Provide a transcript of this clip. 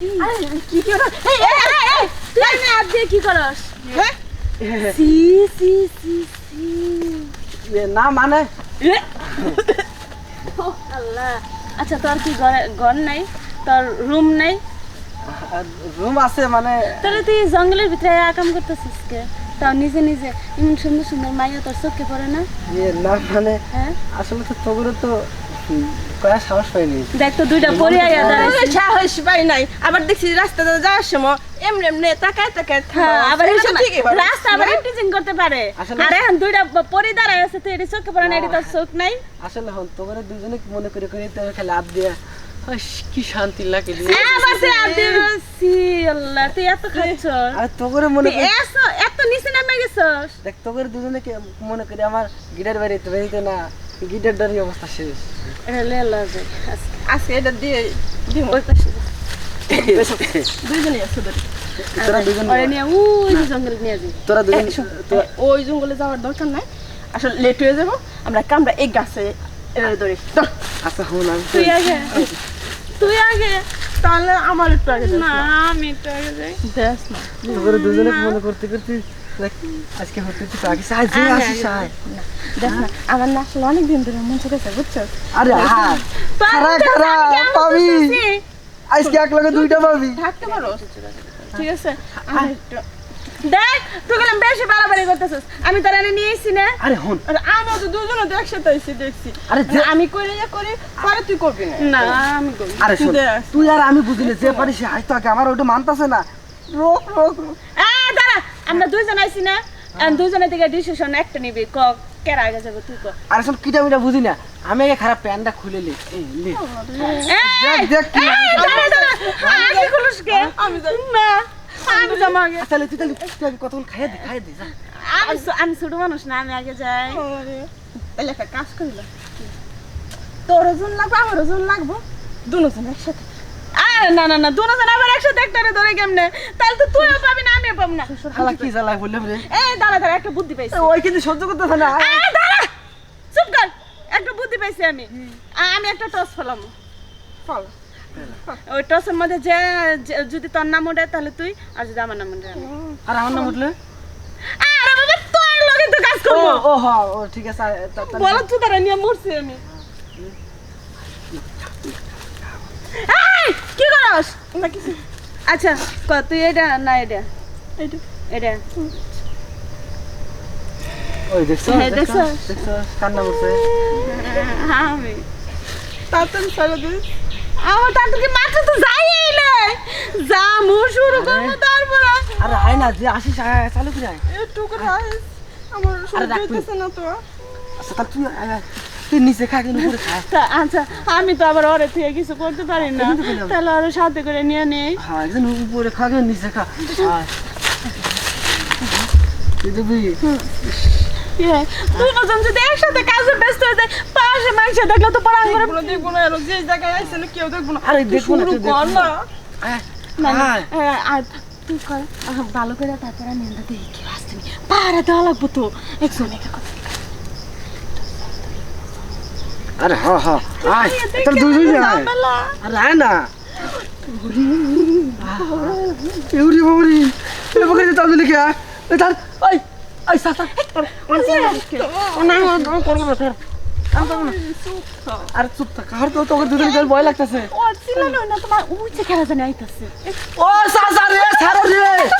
কি করস? এই তুই আমি হাত দিয়ে কি করস? হ্যাঁ সি সি সি সি না মানে ও আল্লাহ। আচ্ছা তোর কি ঘর নাই, তোর রুম নাই? রুম আছে মানে তাহলে তুই জঙ্গলের ভিতরে কাম করতেছিস কে? তাও নিজে নিজে এমন সুন্দর সুন্দর মাইয়া তোর চোখে পড়ে না? না মানে হ্যাঁ আসলে তো তোগুলো তো কয়া সাহস পাইনি। দেখ তো দুইটা পরে আয়া দাঁড়াইছে। সাহস পাই নাই, আবার দেখছি রাস্তাতে যাওয়ার সময় এমনি এমনি তাকায় তাকায় হ্যাঁ, আবার এই সময় ঠিকই বলে। রাস্তা আবার টিচিং করতে পারে। আসলে- আর এখন দুইটা পরে দাঁড়ায় আছে, তুই এটি চোখে পড়ে না? এটি তোর চোখ নাই? আসলে হন তোমরা দুজনে মনে করে করে তো খালি হাত দিয়ে কি শান্তি লাগে রে। আবার তুই হাত দিয়ে বলছি, আল্লাহ তুই এত খাচ্ছস? আর তোরে মনে করে এত নিচে নামে গেছস? দেখ তোরে দুজনে মনে করে আমার গিটার বাড়িতে না গিটার ডারি অবস্থা শেষ। এটা লে লাগে আজকে এটা দিয়ে দিব ওই পাশে যা। দুইজনই আছে ধরে। তোরা দুজন ওরে নিয়ে ওই যে জঙ্গল নিয়ে যাই। তোরা দুজন ওই জঙ্গলে যাওয়ার দরকার নাই, আসলে লেট হয়ে যাবো। আমরা কামরা এই গাছে ধরে আচ্ছা হন আমি তুই আগে, তুই আগে। তাহলে আমার একটু আগে না আমি একটু আগে যাই। দেখ না তোরে দুজনে মনে করতে করতে দেখ আজকে হতে তো আগে সাই যে আসি সাই। দেখ না আমার না আসলে অনেক দিন ধরে মন চাইছে, বুঝছো? আরে হ্যাঁ খারা খারা পাবি আজকে এক লগে দুইটা পাবি। থাকতে পারো ঠিক আছে? আমার একটু দেখ তুই গেলাম বেশি বাড়াবাড়ি করতেছিস। আমি তোর এনে নিয়ে এসছি না? আরে হন আর আমরা তো দুজনে তো একসাথে এসে দেখছি। আরে যে আমি করি না করি পরে তুই করবি না। না আমি করি। আরে শোন দেখ। তুই আর আমি বুঝিনি যে পারিস আজ তো আগে আমার ওটা মানতাছে না। রোক রোক রোক। দাঁড়া, আমরা দুইজন আইছি না? দুইজনের থেকে ডিসিশন একটা নিবি। কেরা আগে যাবো তুই ক। আরে শোন কিটা মিটা বুঝি না, আমি আগে খারাপ প্যান্টটা খুলে লি এই লি দেখ দেখ কি আমি খুলুস কে? আমি যাই। না আমি যাবো আগে। আচ্ছা তুই তাহলে তুই আগে কতক্ষণ খাইয়ে দে যা। আমি ছোট মানুষ না, আমি আগে যাই। তাহলে একটা কাজ করিল, তোর ওজন লাগবে আমার ওজন লাগবো, দুজন একসাথে। আরে না না না, দুজন আবার একসাথে একটারে ধরে কেমনে? তাহলে তো তুইও পাবি না আমিও পাবো না। শালা কি জ্বালা বললাম রে। দাঁড়া দাঁড়া, একটা বুদ্ধি পাইছি। ওই কিন্তু সহ্য করতেছ না। দাঁড়া, চুপ কর। একটা বুদ্ধি পাইছি আমি। আমি একটা টস ফেলাম। ফল ওই টসের মধ্যে যদি তোর নাম ওঠে তাহলে তুই, আর যদি আমার নাম ওঠে আমি। আর আমার নাম উঠলে আরে বাবা, তোর লগে তো কাজ ও করবো। ও হ্যাঁ ও ঠিক আছে বলো তুই তারা নিয়ে মরছি আমি। কি করস? না কিছু আচ্ছা তুই এটা না এটা এইটা এটা ওই দেখছো হ্যাঁ, দেখছো? দেখছো কান্না করছে। আমি তাড়াতাড়ি ছেড়ে দিস। আমার তার থেকে মাত্র তো যাই নাই, যা মুর শুরু করবো তারপর। আরে আয় না যে আসিস চালু করে আয়। একটু করে আইস, আমার সহ্য রাখ তুই। হইতেছে না তো। আচ্ছা তাহলে তুই তুই নিচে খা কিন্তু উপরে খা। আচ্ছা আমি তো আবার ওরে থেকে কিছু করতে পারি না, এই তো বললাম। তাহলে ওরে সাথে করে নিয়ে নেই। হ্যাঁ একজন উপরে খা কিন্তু নিচে খা। তুই দেখবি দুজন যদি একসাথে কাজে ব্যস্ত হয়ে যায়, পাশে মাংস দেখলে তো পড়া করে। দেখবো না দেখবো না, আর যে জায়গায় আইছে না কেউ দেখবো না। আরে তুই দেখবো না, শুরু তুই কর দেখবো না। আয় না না, আয়। আর তুই কর ভালো করে, তারপর আমি এনটা দেখি কেউ আসতেনি পাহারা দেওয়া লাগবো তো একজন একা কথা। আরে হ্যাঁ হ্যাঁ আয় তোর দুজন আয়। আরে আয় না ইউরি বাবরি এ বকে তাহলে লিখে আয় এ তার ওই ওই সাসা আর চুপ থাক আর তো তোকে দুদিন ধরে ভয় লাগতেছে। ও ছিল না তোমার ওই যে খেলা জানে আইতাছে। ও সাসা